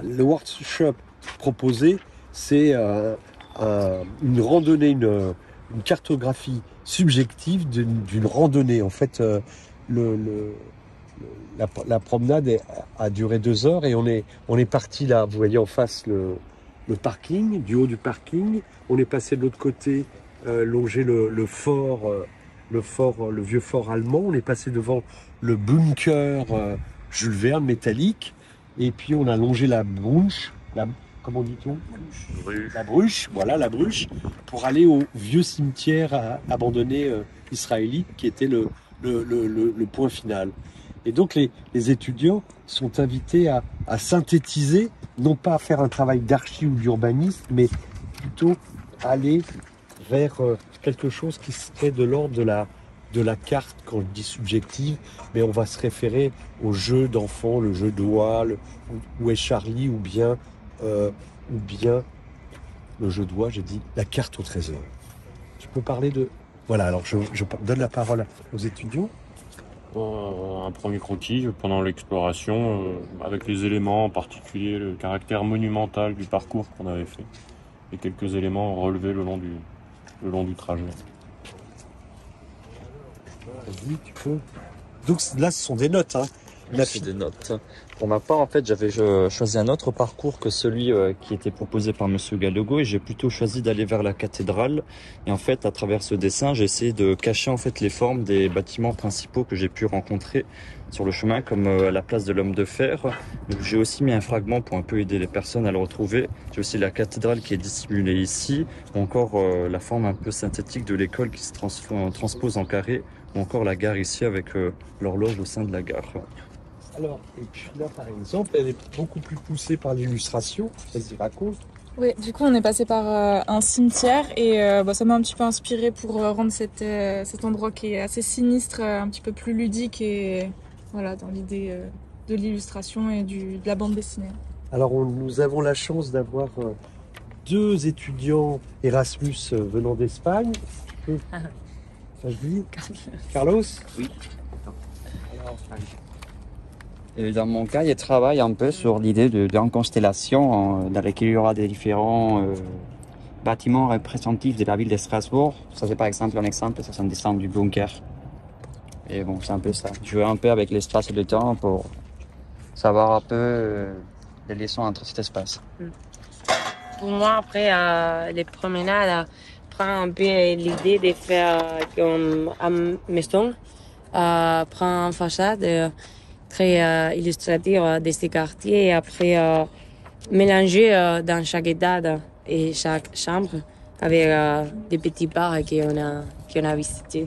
Le workshop proposé, c'est une randonnée, une cartographie subjective d'une randonnée. En fait, la promenade a duré 2 heures et on est parti là, vous voyez en face le parking, du haut du parking. On est passé de l'autre côté, longer le vieux fort allemand. On est passé devant le bunker Jules Verne métallique. Et puis on a longé la Bruche, comment dit-on ? La Bruche, voilà la Bruche, pour aller au vieux cimetière abandonné israélite qui était le point final. Et donc les étudiants sont invités à synthétiser, non pas à faire un travail d'archi ou d'urbaniste, mais plutôt aller vers quelque chose qui serait de l'ordre de la carte, quand je dis subjective, mais on va se référer au jeu d'enfant, le jeu d'oie, où est Charlie, ou bien le jeu d'oie, j'ai dit la carte au trésor. Tu peux parler de... Voilà, alors je donne la parole aux étudiants. Un premier croquis pendant l'exploration, avec les éléments, en particulier le caractère monumental du parcours qu'on avait fait, et quelques éléments relevés le long du trajet. Vas-y, tu peux. Donc là, ce sont des notes, hein. C'est des notes. Pour ma part, en fait, j'avais choisi un autre parcours que celui qui était proposé par Monsieur Gallego, et j'ai plutôt choisi d'aller vers la cathédrale. Et en fait, à travers ce dessin, j'ai essayé de cacher en fait les formes des bâtiments principaux que j'ai pu rencontrer sur le chemin, comme la place de l'Homme de Fer. Donc, j'ai aussi mis un fragment pour un peu aider les personnes à le retrouver. J'ai aussi la cathédrale qui est dissimulée ici, ou encore la forme un peu synthétique de l'école qui se transpose en carré, ou encore la gare ici avec l'horloge au sein de la gare. Alors, et puis là, par exemple, elle est beaucoup plus poussée par l'illustration. Vas-y, raconte. Oui, du coup, on est passé par un cimetière et ça m'a un petit peu inspiré pour rendre cet endroit qui est assez sinistre, un petit peu plus ludique et voilà, dans l'idée de l'illustration et de la bande dessinée. Alors, nous avons la chance d'avoir 2 étudiants Erasmus venant d'Espagne. Ça se dit Carlos? Oui. Alors, dans mon cas, je travaille un peu sur l'idée d'une constellation dans laquelle il y aura des différents bâtiments représentatifs de la ville de Strasbourg. Ça, c'est par exemple un exemple, ça c'est un dessin du bunker. Et bon, c'est un peu ça. Jouer un peu avec l'espace et le temps pour savoir un peu les liaisons entre cet espace. Pour moi, après, les promenades prend un peu l'idée de faire comme une maison, prend une façade très illustrative de ces quartiers et après mélanger dans chaque étage et chaque chambre avec des petits bars qu'on a visités.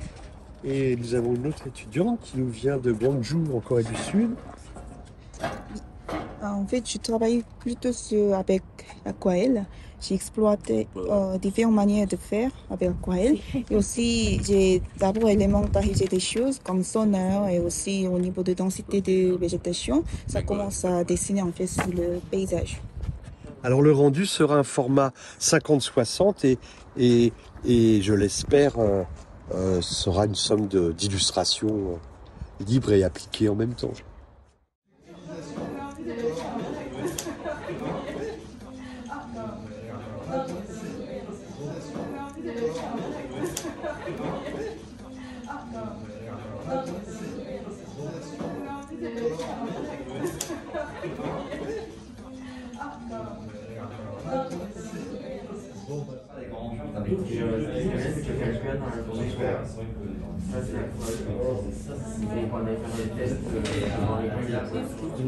et nous avons une autre étudiante qui nous vient de Gwangju, en Corée du Sud. En fait, je travaille plutôt avec l'aquarelle. J'ai exploité différentes manières de faire avec l'aquarelle. Et aussi, j'ai d'abord élémentarisé des choses comme sonore et aussi au niveau de densité de végétation. Ça commence à dessiner en fait sur le paysage. Alors le rendu sera un format 50-60 et je l'espère sera une somme d'illustrations libres et appliquées en même temps.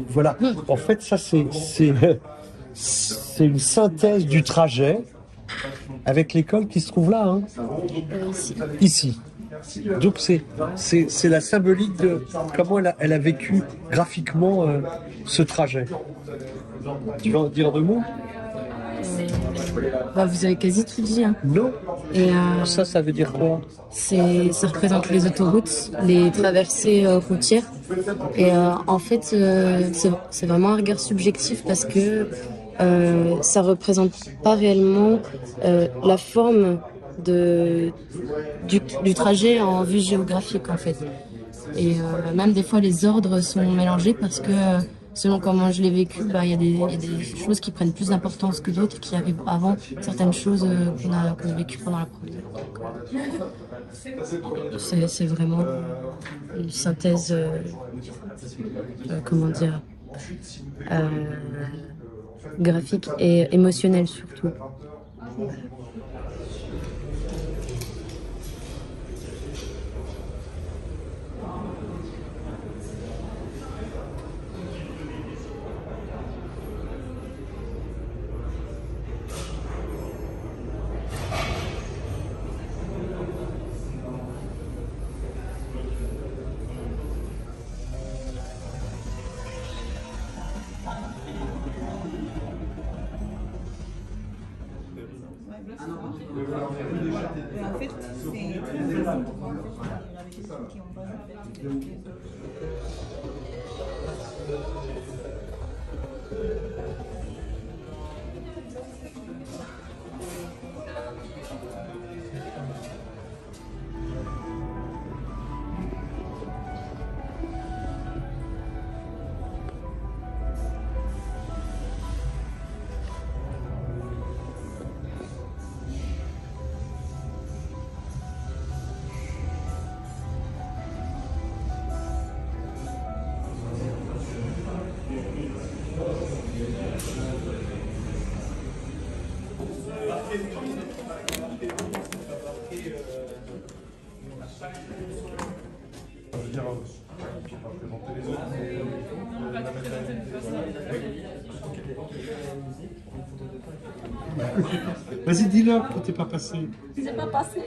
Voilà, en fait ça c'est une synthèse du trajet avec l'école qui se trouve là, hein. Ici. Donc c'est la symbolique de comment elle a vécu graphiquement ce trajet. Tu vas en dire 2 mots? Vous avez quasi tout dit. Hein. Non. Et ça veut dire quoi? Ça représente les autoroutes, les traversées routières. Et en fait, c'est vraiment un regard subjectif parce que ça représente pas réellement la forme du trajet en vue géographique en fait. Et même des fois les ordres sont mélangés parce que selon comment je l'ai vécu, il y a des choses qui prennent plus d'importance que d'autres, qui arrivent avant certaines choses qu'on a vécues pendant la première. C'est vraiment une synthèse, comment dire, graphique et émotionnelle surtout. En fait, c'est très intéressant de voir avec les gens qui ont Vas-y, dis-leur que t'es pas passé. C'est pas passé.